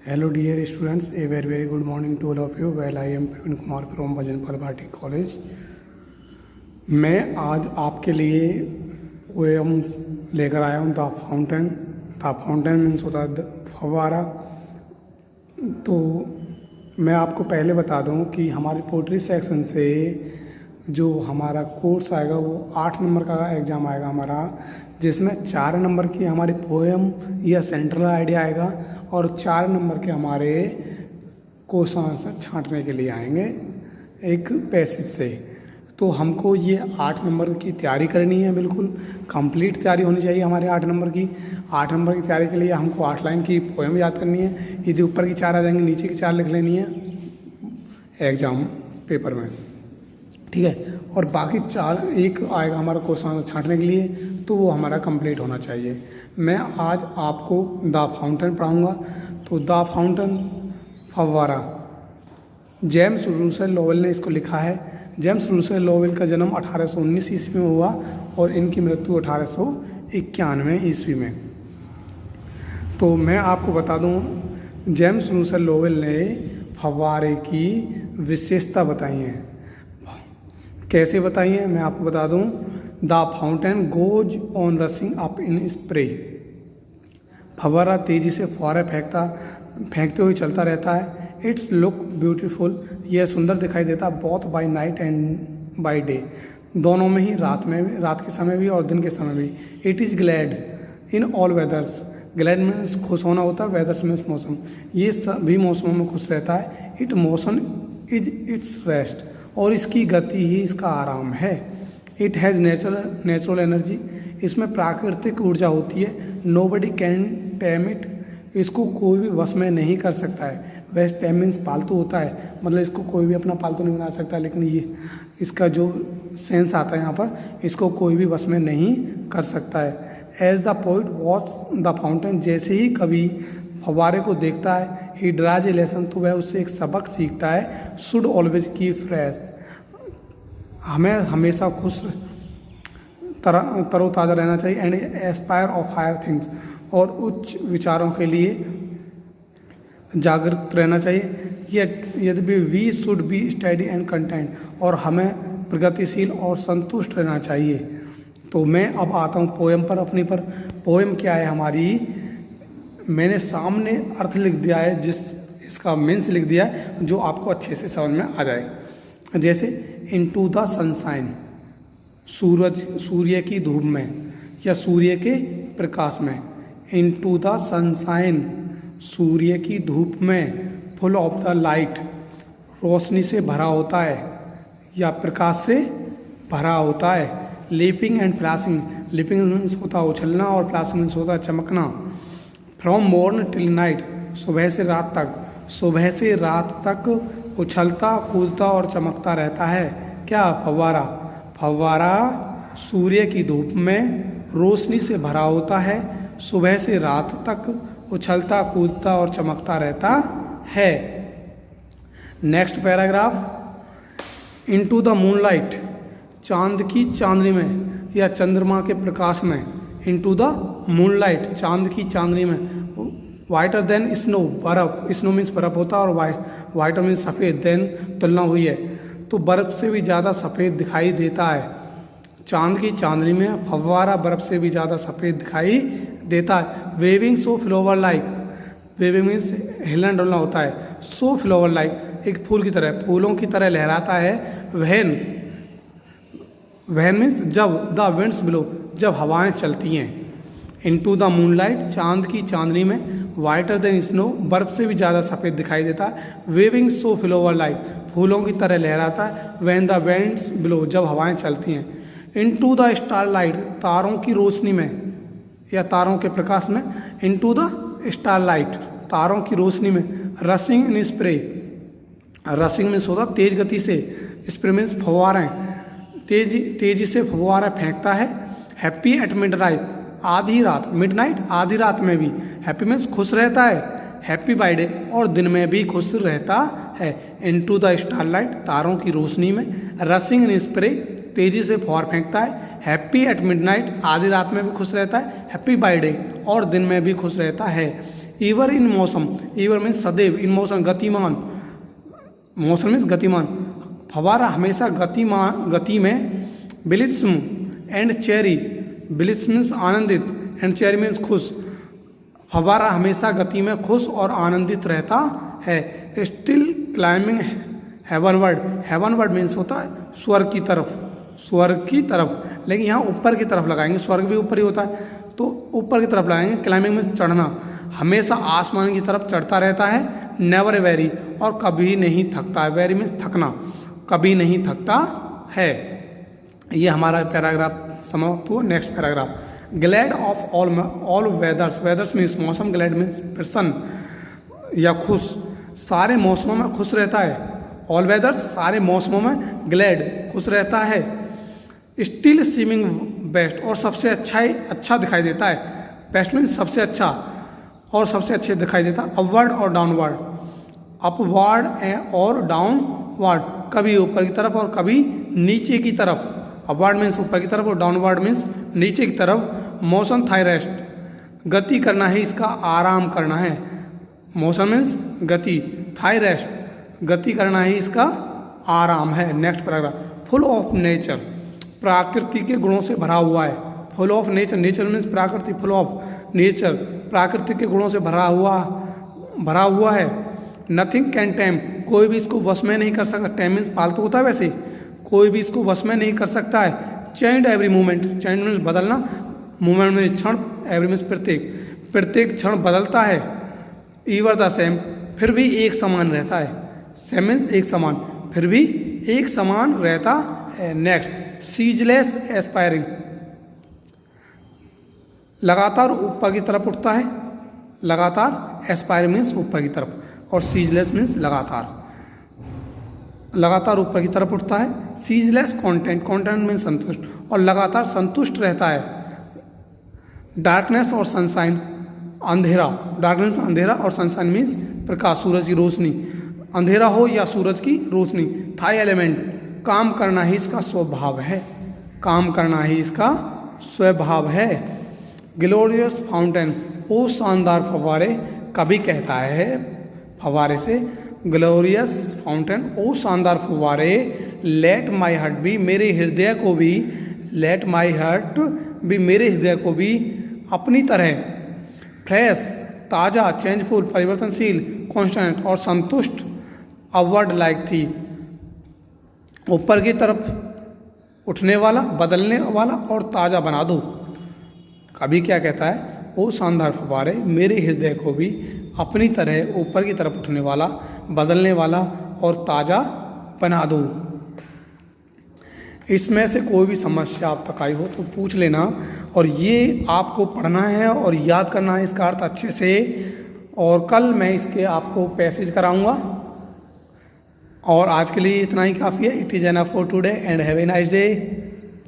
Hello dear students, a very good morning to all of you. Well, I am Praveen Kumar from Bhajan Bharati College. मैं आज आपके लिए poem लेकर आया हूँ the fountain. The fountain means होता है फव्वारा। तो मैं आपको पहले बता दूँ कि हमारी पोइट्री सेक्शन से जो हमारा कोर्स आएगा वो 8 नंबर का एग्ज़ाम आएगा हमारा, जिसमें 4 नंबर की हमारी पोएम या सेंट्रल आइडिया आएगा और 4 नंबर के हमारे क्वेश्चन आंसर छांटने के लिए आएंगे एक पैसेज से। तो हमको ये 8 नंबर की तैयारी करनी है, बिल्कुल कंप्लीट तैयारी होनी चाहिए हमारे 8 नंबर की। 8 नंबर की तैयारी के लिए हमको 8 लाइन की पोएम याद करनी है। यदि ऊपर की 4 आ जाएंगी, नीचे की 4 लिख लेनी है एग्ज़ाम पेपर में, ठीक है। और बाकी 4 एक आएगा हमारा क्वेश्चन छांटने के लिए, तो वो हमारा कंप्लीट होना चाहिए। मैं आज आपको द फाउंटेन पढ़ाऊँगा। तो द फाउंटेन फव्वारा, जेम्स रूसेल लोवेल ने इसको लिखा है। जेम्स रूसेल लोवेल का जन्म 1819 ईस्वी में हुआ और इनकी मृत्यु 1891 ईस्वी में। तो मैं आपको बता दूं, जेम्स रूसेल लोवेल ने फव्वारे की विशेषता बताई है। कैसे बताई है मैं आपको बता दूं। The fountain goes on rushing up in spray. फव्वारा तेजी से फुहारे फेंकते हुए चलता रहता है। इट्स लुक ब्यूटीफुल, यह सुंदर दिखाई देता है both by night and by day, दोनों में ही, रात के समय भी और दिन के समय भी। It is glad in all weathers, glad means खुश होना होता है, वेदर्स मीन्स मौसम, ये सभी मौसमों में खुश रहता है। It motion is it's rest, और इसकी गति ही इसका आराम है। इट हैज़ नेचुरल एनर्जी, इसमें प्राकृतिक ऊर्जा होती है। नोबडी कैन टेम इट, इसको कोई भी वश में नहीं कर सकता है। वैसे टेम मीन्स पालतू होता है, मतलब इसको कोई भी अपना पालतू नहीं बना सकता, लेकिन ये इसका जो सेंस आता है यहाँ पर, इसको कोई भी वश में नहीं कर सकता है। As the poet watch the fountain, जैसे ही कवि फव्वारे को देखता है, ही ड्राज ए लेसन, तो वह उससे एक सबक सीखता है। शुड ऑलवेज कीप फ्रेश, हमें हमेशा खुश तरोताज़ा रहना चाहिए। And aspire of higher things, और उच्च विचारों के लिए जागृत रहना चाहिए। यद्यपि we should be study and content, और हमें प्रगतिशील और संतुष्ट रहना चाहिए। तो मैं अब आता हूँ पोएम पर, अपनी पर। पोएम क्या है हमारी, मैंने सामने अर्थ लिख दिया है, इसका मीन्स लिख दिया है, जो आपको अच्छे से समझ में आ जाए। जैसे इनटू द सनशाइन, सूर्य की धूप में या सूर्य के प्रकाश में। इनटू द सनशाइन, सूर्य की धूप में। फुल ऑफ द लाइट, रोशनी से भरा होता है या प्रकाश से भरा होता है। Leaping and flashing, leaping means होता है उछलना और फ्लैशिंग मीन्स होता है चमकना। फ्रॉम मॉर्न टिल नाइट, सुबह से रात तक, सुबह से रात तक उछलता कूदता और चमकता रहता है। क्या? फव्वारा। फव्वारा सूर्य की धूप में रोशनी से भरा होता है, सुबह से रात तक उछलता कूदता और चमकता रहता है। Next paragraph, into the moonlight, चांद की चांदनी में या चंद्रमा के प्रकाश में। इनटू द मूनलाइट, चांद की चांदनी में। वाइटर देन स्नो, बर्फ, स्नो मीन्स बर्फ होता है, और वाइटर मीन्स सफ़ेद, देन तुलना हुई है, तो बर्फ से भी ज़्यादा सफ़ेद दिखाई देता है। चांद की चांदनी में फव्वारा बर्फ से भी ज़्यादा सफ़ेद दिखाई देता है। वेविंग सो फ्लोवर लाइक, वेविंग मीन्स हिलना डुलना होता है। सो फ्लोवर लाइक, एक फूल की तरह, फूलों की तरह लहराता है। वहन मीन्स जब, द विंड्स ब्लो, जब हवाएं चलती हैं। इनटू द मूनलाइट, चांद की चांदनी में। वाइटर देन स्नो, बर्फ से भी ज़्यादा सफ़ेद दिखाई देता है। वेविंग सो फ्लोवर लाइक, फूलों की तरह लहराता है। व्हेन द विंड्स ब्लो, जब हवाएं चलती हैं। इनटू द स्टारलाइट, तारों की रोशनी में या तारों के प्रकाश में। इनटू द स्टारलाइट, तारों की रोशनी में। रशिंग इन स्प्रे, रशिंग मीन्स होता तेज गति से, स्प्रे मीन्स फव्वारें, तेजी से फव्वारें फेंकता है। हैप्पी एट मिडनाइट, आधी रात, मिडनाइट आधी रात में भी। हैप्पी मीन्स खुश रहता है। हैप्पी बाय डे, और दिन में भी खुश रहता है। इनटू द स्टारलाइट, तारों की रोशनी में। रशिंग इन स्प्रे, तेजी से फुहार फेंकता है। हैप्पी एट मिडनाइट, आधी रात में भी खुश रहता है। हैप्पी बाय डे, और दिन में भी खुश रहता है। ईवर इन मौसम, ईवर मीन्स सदैव, इन मोशन गतिमान, मोशन मीन्स गतिमान, फवारा हमेशा गति में, बिलित्सम एंड चेरी, बिलित्स मीन्स आनंदित एंड चेरी मीन्स खुश, फवारा हमेशा गति में खुश और आनंदित रहता है। स्टिल क्लाइंबिंग हेवनवर्ड, हेवनवर्ड मीन्स होता है स्वर्ग की तरफ, स्वर्ग की तरफ, लेकिन यहाँ ऊपर की तरफ लगाएंगे, स्वर्ग भी ऊपर ही होता है तो ऊपर की तरफ लगाएंगे। क्लाइंबिंग मीन्स चढ़ना, हमेशा आसमान की तरफ चढ़ता रहता है। नेवर वेरी, और कभी नहीं थकता है, वेरी मीन्स थकना, कभी नहीं थकता है। ये हमारा पैराग्राफ समाप्त हुआ। Next paragraph, glad of all weathers, वेदर्स means मौसम, ग्लैड मीन्स प्रसन्न या खुश, सारे मौसमों में खुश रहता है। ऑल वेदर्स सारे मौसमों में, ग्लैड खुश रहता है। स्टिल सीमिंग बेस्ट, और सबसे अच्छा दिखाई देता है। बेस्ट मीन्स सबसे अच्छा, और सबसे अच्छे दिखाई देता। अपवर्ड और डाउनवर्ड, अपवर्ड और डाउनवर्ड, कभी ऊपर की तरफ और कभी नीचे की तरफ। अपवर्ड मीन्स ऊपर की तरफ और डाउनवर्ड मीन्स नीचे की तरफ। मोशन थाई रेस्ट, गति करना है इसका आराम करना है। मोशन मीन्स गति, थाई रेस्ट गति करना ही इसका आराम है। Next paragraph, full of nature, प्रकृति के गुणों से भरा हुआ है। Full of nature, nature means प्रकृति, फुल ऑफ नेचर प्राकृतिक के गुणों से भरा हुआ है। नथिंग कैन टेम, कोई भी इसको वश में नहीं कर सकता। टेम मीन्स पालतू होता है, वैसे कोई भी इसको वश में नहीं कर सकता है। Change every movement, change means बदलना, मूवमेंट मीन्स क्षण, एवरी मीन्स प्रत्येक क्षण बदलता है। ईवर द सेम, फिर भी एक समान रहता है। सेम मीन्स एक समान, फिर भी एक समान रहता है। नेक्स्ट, सीजलेस एस्पायरिंग, लगातार ऊपर की तरफ उठता है। लगातार, एस्पायर मीन्स ऊपर की तरफ, और सीजलेस मीन्स लगातार, लगातार ऊपर की तरफ उठता है। सीजलेस कॉन्टेंट, कॉन्टेंट मीन्स संतुष्ट, और लगातार संतुष्ट रहता है। डार्कनेस और सनशाइन, अंधेरा, डार्कनेस अंधेरा और सनशाइन मीन्स प्रकाश, सूरज की रोशनी, अंधेरा हो या सूरज की रोशनी। थाई एलिमेंट, काम करना ही इसका स्वभाव है, काम करना ही इसका स्वभाव है। ग्लोरियस फाउंटेन, वो शानदार फव्वारे, कभी कहता है फव्वारे से, ग्लोरियस फाउंटेन, वो शानदार फव्वारे। लेट माई हार्ट बी, मेरे हृदय को भी, लेट माई हार्ट भी, मेरे हृदय को भी अपनी तरह फ्रेश, ताज़ा, चेंजफुल, परिवर्तनशील, कॉन्स्टेंट और संतुष्ट, अपवर्ड लाइक थी, ऊपर की तरफ उठने वाला, बदलने वाला और ताज़ा बना दो। कभी क्या कहता है, वो शानदार फव्वारे मेरे हृदय को भी अपनी तरह ऊपर की तरफ उठने वाला, बदलने वाला और ताज़ा बना दो। इसमें से कोई भी समस्या आप तक आई हो तो पूछ लेना, और ये आपको पढ़ना है और याद करना है इसका अर्थ अच्छे से, और कल मैं इसके आपको पैसेज कराऊंगा। और आज के लिए इतना ही काफ़ी है। It is enough for today and have a nice day.